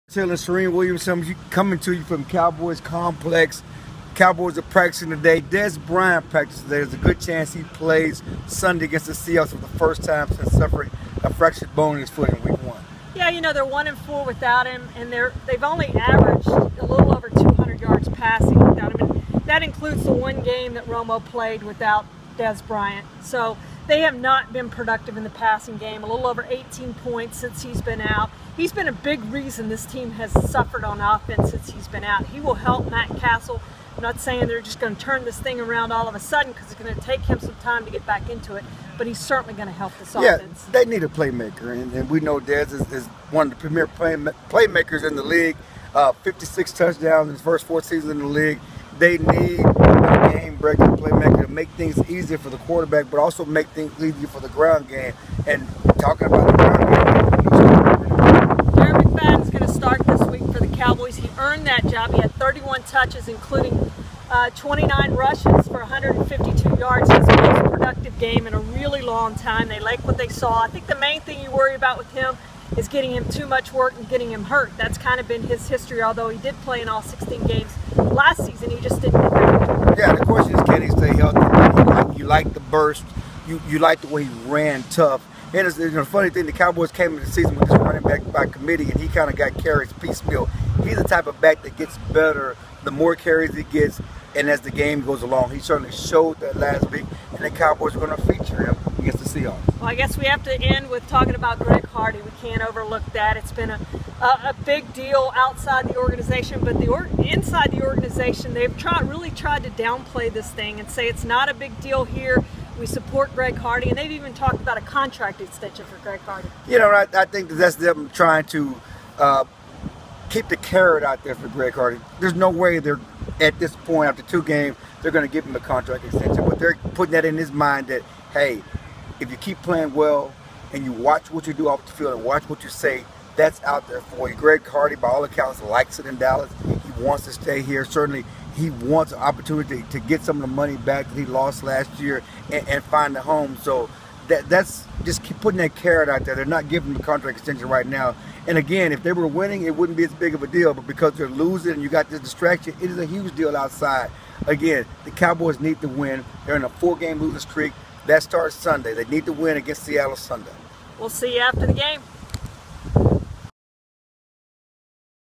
Taylor Charean Williams coming to you from Cowboys Complex. Cowboys are practicing today. Bryant practices today. There's a good chance he plays Sunday against the Seahawks for the first time since suffering a fractured bone in his foot in week 1. Yeah, you know, they're 1-4 without him, and they've only averaged a little over 200 yards passing without him. And that includes the one game that Romo played without Bryant. So they have not been productive in the passing game. A little over 18 points since he's been out. He's been a big reason this team has suffered on offense since he's been out. He will help Matt Castle. I'm not saying they're just going to turn this thing around all of a sudden because it's going to take him some time to get back into it, but he's certainly going to help this offense. Yeah, they need a playmaker, and we know Dez is one of the premier playmakers in the league. 56 touchdowns in his first 4 seasons in the league. They need a game-breaking playmaker to make things easier for the quarterback, but also make things easier for the ground game. And talking about the ground game, is going to start this week for the Cowboys. He earned that job. He had 31 touches, including 29 rushes for 152 yards. His most productive game in a really long time. They like what they saw. I think the main thing you worry about with him is getting him too much work and getting him hurt. That's kind of been his history, although he did play in all 16 games last season. He just didn't get back. Yeah, the question is, can he stay healthy? You like the burst. You like the way he ran tough. And it's, the funny thing, the Cowboys came into the season with this running back by committee, and he kind of got carries piecemeal. He's the type of back that gets better the more carries he gets, and as the game goes along. He certainly showed that last week, and the Cowboys are going to feature him against the Seahawks. Well, I guess we have to end with talking about Greg Hardy. We can't overlook that. It's been a big deal outside the organization, but inside the organization, they've really tried to downplay this thing and say it's not a big deal here. We support Greg Hardy, and they've even talked about a contract extension for Greg Hardy. You know, I think that's them trying to keep the carrot out there for Greg Hardy. There's no way they're, at this point, after 2 games, they're going to give him a contract extension. But they're putting that in his mind that, hey, if you keep playing well and you watch what you do off the field and watch what you say, that's out there for you. Greg Hardy, by all accounts, likes it in Dallas. He wants to stay here. Certainly, he wants an opportunity to get some of the money back that he lost last year and find a home. So that's just keep putting that carrot out there. They're not giving him a contract extension right now. And again, if they were winning, it wouldn't be as big of a deal. But because they're losing and you got this distraction, it is a huge deal outside. Again, the Cowboys need to win. They're in a 4-game losing streak. That starts Sunday. They need to win against Seattle Sunday. We'll see you after the game.